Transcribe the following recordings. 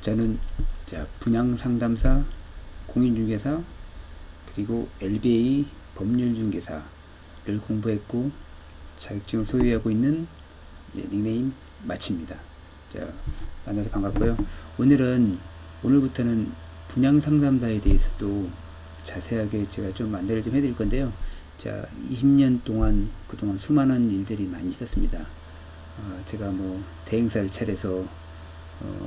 저는 분양 상담사, 공인중개사, 그리고 LBA 법률중개사를 공부했고 자격증을 소유하고 있는 닉네임 마치입니다. 만나서 반갑고요. 오늘부터는 분양 상담사에 대해서도 자세하게 제가 좀 안내를 좀 해드릴 건데요. 20년 동안 그동안 수많은 일들이 많이 있었습니다. 제가 대행사를 차려서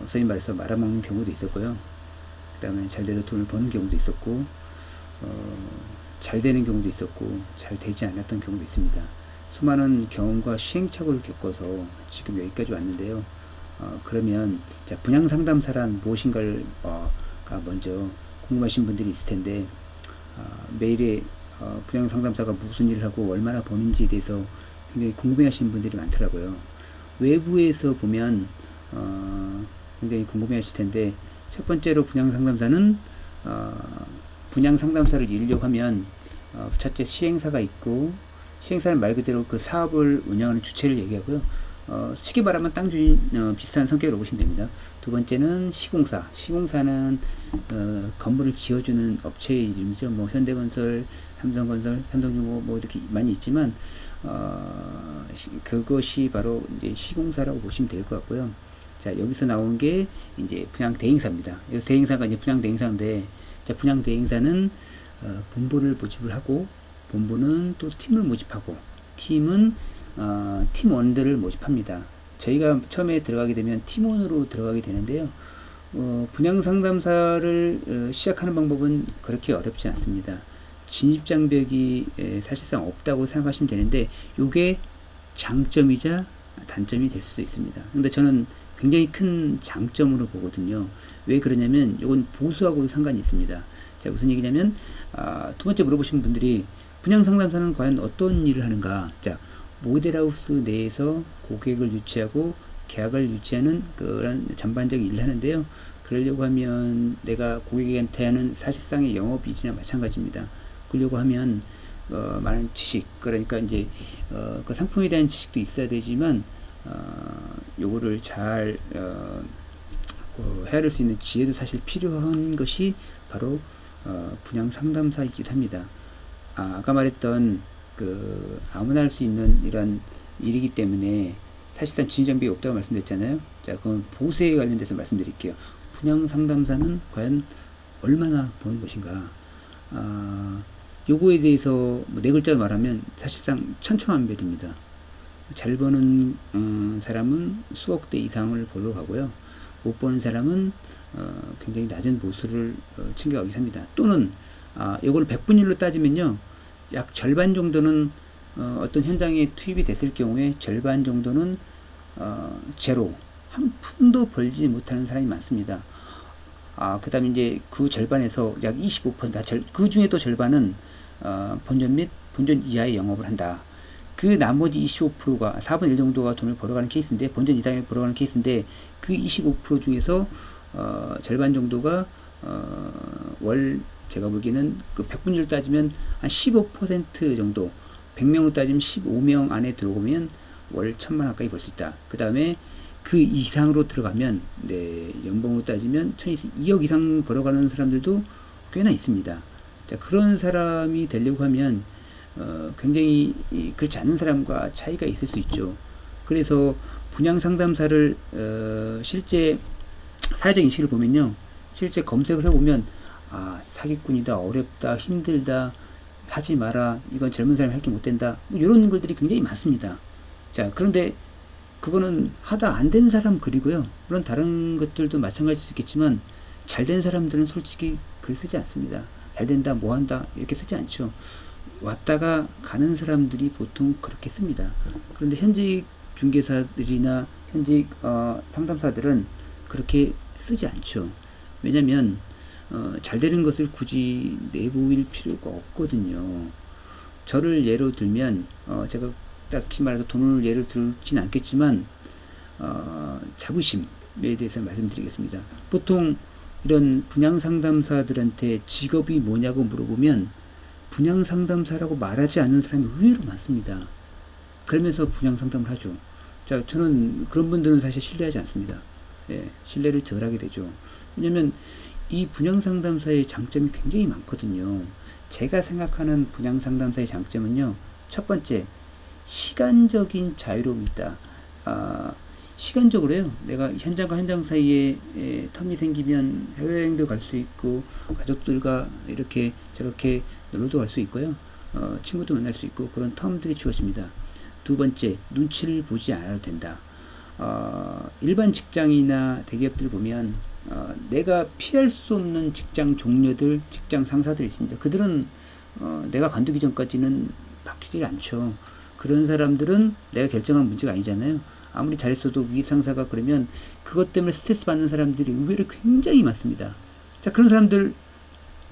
소위 말해서 말아먹는 경우도 있었고요. 그 다음에 잘 돼서 돈을 버는 경우도 있었고, 잘 되는 경우도 있었고, 잘 되지 않았던 경우도 있습니다. 수많은 경험과 시행착오를 겪어서 지금 여기까지 왔는데요. 그러면 분양 상담사란 무엇인가를 먼저 궁금하신 분들이 있을 텐데, 매일에 분양 상담사가 무슨 일을 하고 얼마나 버는지에 대해서 굉장히 궁금해하시는 분들이 많더라고요. 외부에서 보면 굉장히 궁금해하실 텐데, 첫 번째로 분양 상담사는 분양 상담사를 이루려고 하면 첫째 시행사가 있고, 시행사는 말 그대로 그 사업을 운영하는 주체를 얘기하고요. 쉽게 말하면 땅 주인 비슷한 성격으로 보시면 됩니다. 두 번째는 시공사. 시공사는 건물을 지어주는 업체의 이름이죠. 현대건설, 삼성건설, 삼성중공 이렇게 많이 있지만 그것이 바로 이제 시공사라고 보시면 될 것 같고요. 여기서 나온 게 이제 분양 대행사입니다. 여기서 대행사가 이제 분양 대행사인데, 분양 대행사는 본부를 모집을 하고, 본부는 또 팀을 모집하고, 팀은 팀원들을 모집합니다. 저희가 처음에 들어가게 되면 팀원으로 들어가게 되는데요. 분양 상담사를 시작하는 방법은 그렇게 어렵지 않습니다. 진입장벽이 사실상 없다고 생각하시면 되는데, 이게 장점이자 단점이 될 수도 있습니다. 근데 저는 굉장히 큰 장점으로 보거든요. 왜 그러냐면 이건 보수하고도 상관이 있습니다. 무슨 얘기냐면 두 번째 물어보신 분들이 분양 상담사는 과연 어떤 일을 하는가? 모델하우스 내에서 고객을 유치하고 계약을 유치하는 그런 전반적인 일을 하는데요. 그러려고 하면 내가 고객한테 하는 사실상의 영업일이나 마찬가지입니다. 그러려고 하면 많은 지식, 그러니까 이제 그 상품에 대한 지식도 있어야 되지만 요거를 잘 헤아릴 수 있는 지혜도 사실 필요한 것이 바로 분양 상담사이기도 합니다. 아까 말했던 아무나 할 수 있는 이런 일이기 때문에 사실상 진입장벽이 없다고 말씀드렸잖아요. 그건 보수에 관련돼서 말씀드릴게요. 분양 상담사는 과연 얼마나 버는 것인가? 요거에 대해서 네 글자로 말하면 사실상 천차만별입니다. 잘 버는 사람은 수억대 이상을 벌러 가고요. 못 버는 사람은 굉장히 낮은 보수를 챙겨가기 합니다. 또는 이걸 백분율로 따지면요, 약 절반 정도는 어떤 현장에 투입이 됐을 경우에 절반 정도는 제로, 한 푼도 벌지 못하는 사람이 많습니다. 그 다음에 이제 그 절반에서 약 25%, 그 중에 또 절반은 본전 및 본전 이하의 영업을 한다. 그 나머지 25%가 4분의 1 정도가 돈을 벌어가는 케이스인데, 본전 이상에 벌어가는 케이스인데, 그 25% 중에서 절반 정도가 월, 제가 보기에는 그 100분율 따지면 한 15% 정도, 100명으로 따지면 15명 안에 들어오면 월 1000만 가까이 벌 수 있다. 그 다음에 그 이상으로 들어가면, 연봉으로 따지면 2억 이상 벌어가는 사람들도 꽤나 있습니다. 그런 사람이 되려고 하면 굉장히 그렇지 않은 사람과 차이가 있을 수 있죠. 그래서 분양 상담사를 실제 사회적 인식을 보면요, 실제 검색을 해보면 사기꾼이다, 어렵다, 힘들다, 하지 마라, 이건 젊은 사람이 할 게 못된다, 이런 글들이 굉장히 많습니다. 그런데 그거는 하다 안 된 사람 글이고요. 물론 다른 것들도 마찬가지일 수 있겠지만, 잘 된 사람들은 솔직히 글 쓰지 않습니다. 잘 된다, 뭐 한다, 이렇게 쓰지 않죠. 왔다가 가는 사람들이 보통 그렇게 씁니다. 그런데 현직 중개사들이나 현직 상담사들은 그렇게 쓰지 않죠. 왜냐면 잘 되는 것을 굳이 내보일 필요가 없거든요. 저를 예로 들면 제가 딱히 말해서 돈을 예를 들진 않겠지만 자부심에 대해서 말씀드리겠습니다. 보통 이런 분양 상담사들한테 직업이 뭐냐고 물어보면 분양 상담사라고 말하지 않는 사람이 의외로 많습니다. 그러면서 분양 상담을 하죠. 저는 그런 분들은 사실 신뢰하지 않습니다. 신뢰를 덜 하게 되죠. 왜냐면 이 분양상담사의 장점이 굉장히 많거든요. 제가 생각하는 분양상담사의 장점은요, 첫 번째, 시간적인 자유로움이 있다. 시간적으로요, 내가 현장과 현장 사이에 텀이 생기면 해외여행도 갈 수 있고, 가족들과 이렇게 저렇게 놀러도 갈 수 있고요. 친구도 만날 수 있고, 그런 텀들이 주어집니다. 두 번째, 눈치를 보지 않아도 된다. 일반 직장이나 대기업들 보면 내가 피할 수 없는 직장 종료들, 직장 상사들이 있습니다. 그들은 내가 관두기 전까지는 바뀌질 않죠. 그런 사람들은 내가 결정한 문제가 아니잖아요. 아무리 잘했어도 위 상사가 그러면 그것 때문에 스트레스 받는 사람들이 의외로 굉장히 많습니다. 자, 그런 사람들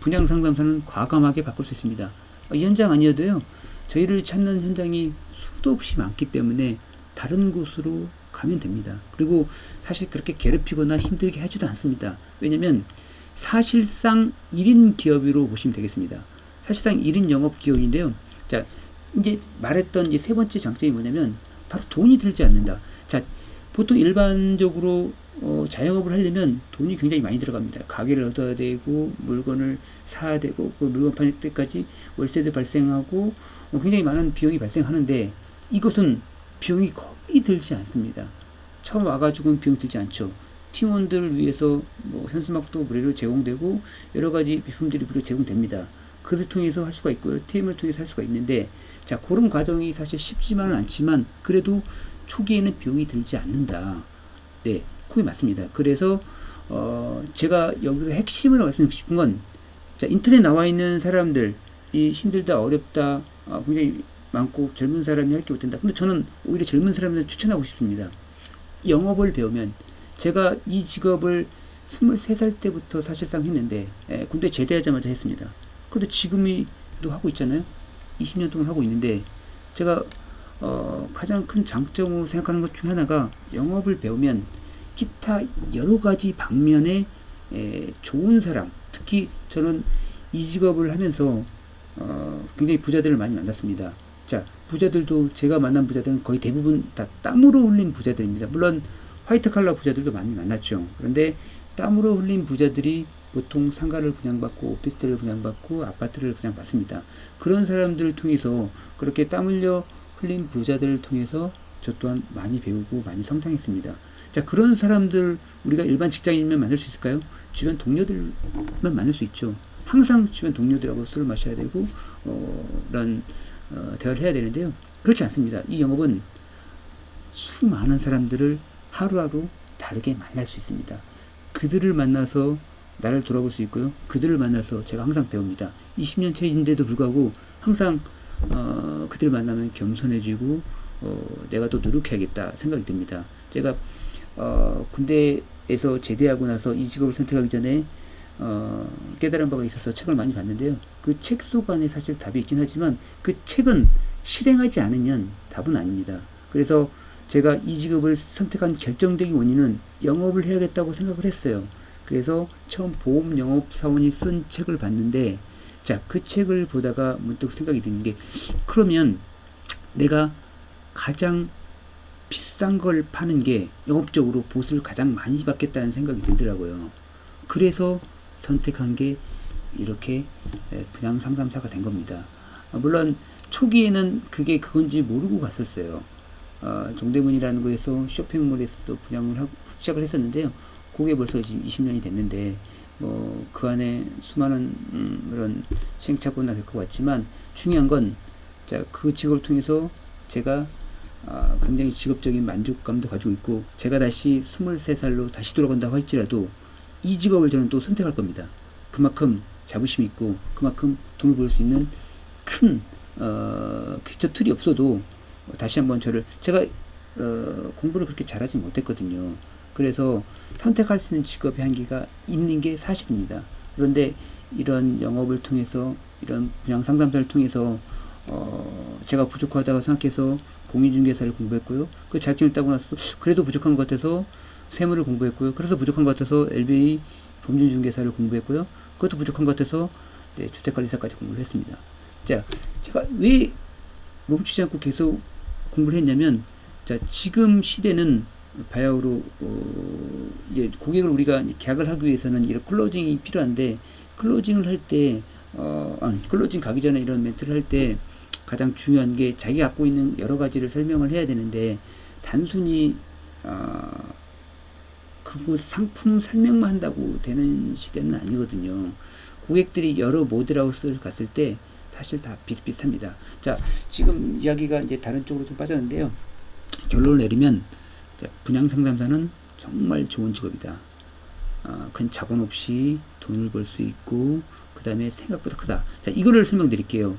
분양 상담사는 과감하게 바꿀 수 있습니다. 이 현장 아니어도요, 저희를 찾는 현장이 수도 없이 많기 때문에 다른 곳으로 가면 됩니다. 그리고 사실 그렇게 괴롭히거나 힘들게 하지도 않습니다. 왜냐면 사실상 1인 기업으로 보시면 되겠습니다. 사실상 1인 영업 기업인데요. 자, 이제 말했던 이제 세 번째 장점이 뭐냐면 바로 돈이 들지 않는다. 자, 보통 일반적으로 자영업을 하려면 돈이 굉장히 많이 들어갑니다. 가게를 얻어야 되고 물건을 사야 되고 그 물건 팔 때까지 월세도 발생하고 굉장히 많은 비용이 발생하는데 이것은 비용이 거의 들지 않습니다. 처음 와가지고는 비용 들지 않죠. 팀원들을 위해서 뭐 현수막도 무료로 제공되고 여러 가지 비품들이 무료로 제공됩니다. 그것을 통해서 할 수가 있고요. 팀을 통해서 할 수가 있는데, 자, 그런 과정이 사실 쉽지만은 않지만 그래도 초기에는 비용이 들지 않는다. 네, 그게 맞습니다. 그래서 제가 여기서 핵심을 말씀드리고 싶은 건, 자, 인터넷 나와 있는 사람들, 이 힘들다, 어렵다, 굉장히 많고 젊은 사람이 할 게 못된다. 근데 저는 오히려 젊은 사람들 추천하고 싶습니다. 영업을 배우면, 제가 이 직업을 23살 때부터 사실상 했는데 군대 제대하자마자 했습니다. 그런데 지금도 하고 있잖아요. 20년 동안 하고 있는데 제가 가장 큰 장점으로 생각하는 것 중에 하나가, 영업을 배우면 기타 여러 가지 방면에 좋은 사람, 특히 저는 이 직업을 하면서 굉장히 부자들을 많이 만났습니다. 자, 부자들도, 제가 만난 부자들은 거의 대부분 다 땀으로 흘린 부자들입니다. 물론 화이트 칼라 부자들도 많이 만났죠. 그런데 땀으로 흘린 부자들이 보통 상가를 분양받고 오피스텔을 분양받고 아파트를 분양받습니다. 그런 사람들을 통해서, 그렇게 땀 흘려 흘린 부자들을 통해서 저 또한 많이 배우고 많이 성장했습니다. 자, 그런 사람들 우리가 일반 직장인이면 만날 수 있을까요? 주변 동료들만 만날 수 있죠. 항상 주변 동료들하고 술을 마셔야 되고 이런 대화를 해야 되는데요. 그렇지 않습니다. 이 영업은 수많은 사람들을 하루하루 다르게 만날 수 있습니다. 그들을 만나서 나를 돌아볼 수 있고요. 그들을 만나서 제가 항상 배웁니다. 20년 차인데도 불구하고 항상 그들을 만나면 겸손해지고 내가 또 노력해야겠다 생각이 듭니다. 제가 군대에서 제대하고 나서 이 직업을 선택하기 전에 깨달은 바가 있어서 책을 많이 봤는데요. 그 책 속 안에 사실 답이 있긴 하지만 그 책은 실행하지 않으면 답은 아닙니다. 그래서 제가 이 직업을 선택한 결정적인 원인은 영업을 해야겠다고 생각을 했어요. 그래서 처음 보험 영업 사원이 쓴 책을 봤는데, 자, 그 책을 보다가 문득 생각이 드는 게, 그러면 내가 가장 비싼 걸 파는 게 영업적으로 보수를 가장 많이 받겠다는 생각이 들더라고요. 그래서 선택한 게 이렇게 분양 상담사가 된 겁니다. 물론 초기에는 그게 그건지 모르고 갔었어요. 동대문이라는 곳에서 쇼핑몰에서도 분양을 하고 시작을 했었는데요. 그게 벌써 지금 20년이 됐는데 그 안에 수많은 그런 시행착오나 겪어왔지만, 중요한 건, 자, 그 직업을 통해서 제가 굉장히 직업적인 만족감도 가지고 있고, 제가 다시 23살로 다시 돌아간다고 할지라도 이 직업을 저는 또 선택할 겁니다. 그만큼 자부심이 있고 그만큼 돈을 벌 수 있는 큰 기초 틀이 없어도 다시 한번 제가 공부를 그렇게 잘하지 못했거든요. 그래서 선택할 수 있는 직업의 한계가 있는 게 사실입니다. 그런데 이런 영업을 통해서, 이런 분양 상담사를 통해서 제가 부족하다고 생각해서 공인중개사를 공부했고요. 그 자격증을 따고 나서도 그래도 부족한 것 같아서 세무를 공부했고요. 그래서 부족한 것 같아서 LBA 법률중개사를 공부했고요. 그것도 부족한 것 같아서 주택관리사까지 공부를 했습니다. 자, 제가 왜 멈추지 않고 계속 공부를 했냐면, 자, 지금 시대는 바야흐로 이제 고객을 우리가 계약을 하기 위해서는 이런 클로징이 필요한데 클로징을 할 때 클로징 가기 전에 이런 멘트를 할 때 가장 중요한 게 자기가 갖고 있는 여러 가지를 설명을 해야 되는데 단순히 그 상품 설명만 한다고 되는 시대는 아니거든요. 고객들이 여러 모델하우스를 갔을 때 사실 다 비슷비슷합니다. 자, 지금 이야기가 이제 다른 쪽으로 좀 빠졌는데요. 결론을 내리면 분양 상담사는 정말 좋은 직업이다. 큰 자본 없이 돈을 벌 수 있고 그 다음에 생각보다 크다. 자, 이거를 설명드릴게요.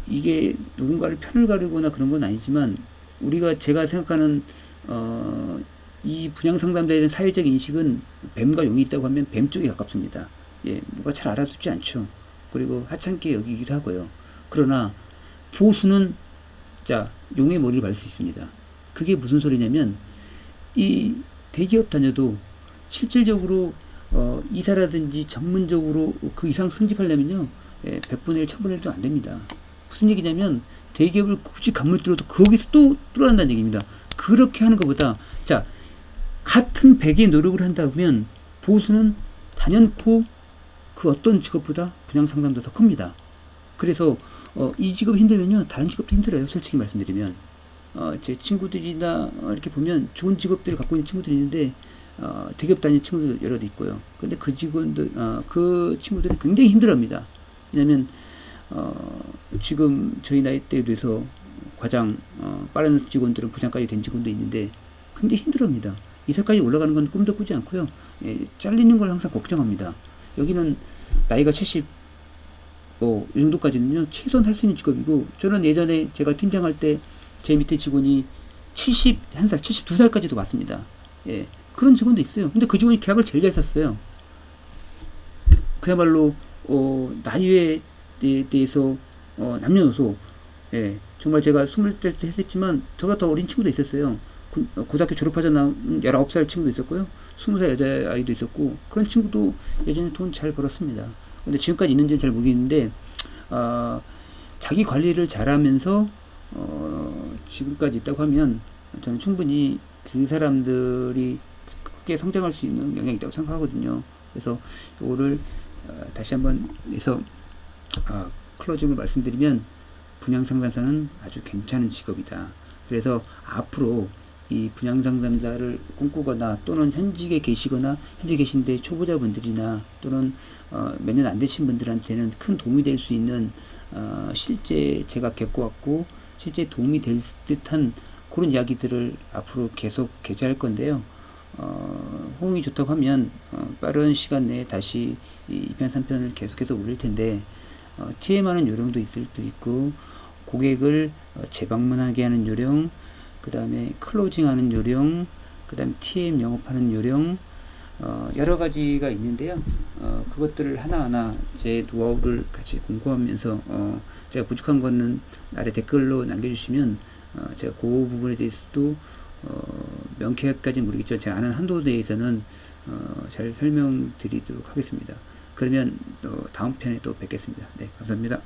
이게 누군가를 편을 가르거나 그런 건 아니지만 제가 생각하는 이 분양 상담자에 대한 사회적 인식은 뱀과 용이 있다고 하면 뱀 쪽에 가깝습니다. 예, 누가 잘 알아듣지 않죠. 그리고 하찮게 여기기도 하고요. 그러나 보수는 용의 머리를 밟을 수 있습니다. 그게 무슨 소리냐면 이 대기업 다녀도 실질적으로 이사라든지 전문적으로 그 이상 승진하려면요 100분의 1, 1000분의 1도 안 됩니다. 무슨 얘기냐면 대기업을 굳이 간물 들어도 거기서 또 뚫어낸다는 얘기입니다. 그렇게 하는 것보다 같은 100의 노력을 한다면 보수는 단연코 그 어떤 직업보다 분양 상담도 더 큽니다. 그래서 이 직업 힘들면요 다른 직업도 힘들어요. 솔직히 말씀드리면 제 친구들이나 이렇게 보면 좋은 직업들을 갖고 있는 친구들이 있는데 대기업 다니는 친구들 여럿 있고요. 근데 그 직원들 그 친구들이 굉장히 힘들어합니다. 왜냐하면 지금 저희 나이대에 비해서 가장 빠른 직원들은 부장까지 된 직원도 있는데 굉장히 힘들어합니다. 이사까지 올라가는 건 꿈도 꾸지 않고요. 잘리는 걸 항상 걱정합니다. 여기는 나이가 70 이 정도까지는요 최소한 할 수 있는 직업이고 저는 예전에 제가 팀장할 때 제 밑에 직원이 71살, 72살까지도 왔습니다. 예, 그런 직원도 있어요. 근데 그 직원이 계약을 제일 잘 샀어요. 그야말로 나이에 대해서 남녀노소 정말 제가 20살 때 했었지만 저보다 더 어린 친구도 있었어요. 고등학교 졸업하자 나온 19살 친구도 있었고요. 20살 여자아이도 있었고 그런 친구도 예전에 돈 잘 벌었습니다. 근데 지금까지 있는지는 잘 모르겠는데 자기 관리를 잘하면서 지금까지 있다고 하면 저는 충분히 그 사람들이 크게 성장할 수 있는 영향이 있다고 생각하거든요. 그래서 이거를 다시 한번 해서 클로징을 말씀드리면 분양 상담사는 아주 괜찮은 직업이다. 그래서 앞으로 이 분양 상담사를 꿈꾸거나 또는 현직에 계시거나 현재 계신데 초보자분들이나 또는 몇 년 안 되신 분들한테는 큰 도움이 될 수 있는 실제 제가 겪어왔고 실제 도움이 될 듯한 그런 이야기들을 앞으로 계속 게재할 건데요. 호응이 좋다고 하면 빠른 시간 내에 다시 2편, 3편을 계속해서 올릴 텐데 TM하는 요령도 있을 수도 있고 고객을 재방문하게 하는 요령, 그 다음에 클로징하는 요령, 그 다음에 TM 영업하는 요령 여러 가지가 있는데요. 그것들을 하나하나 제 노하우를 같이 공부하면서 제가 부족한 거는 아래 댓글로 남겨주시면 제가 그 부분에 대해서도 명쾌하게까지는 모르겠지만 제가 아는 한도 내에서는 잘 설명드리도록 하겠습니다. 그러면 다음 편에 또 뵙겠습니다. 네, 감사합니다.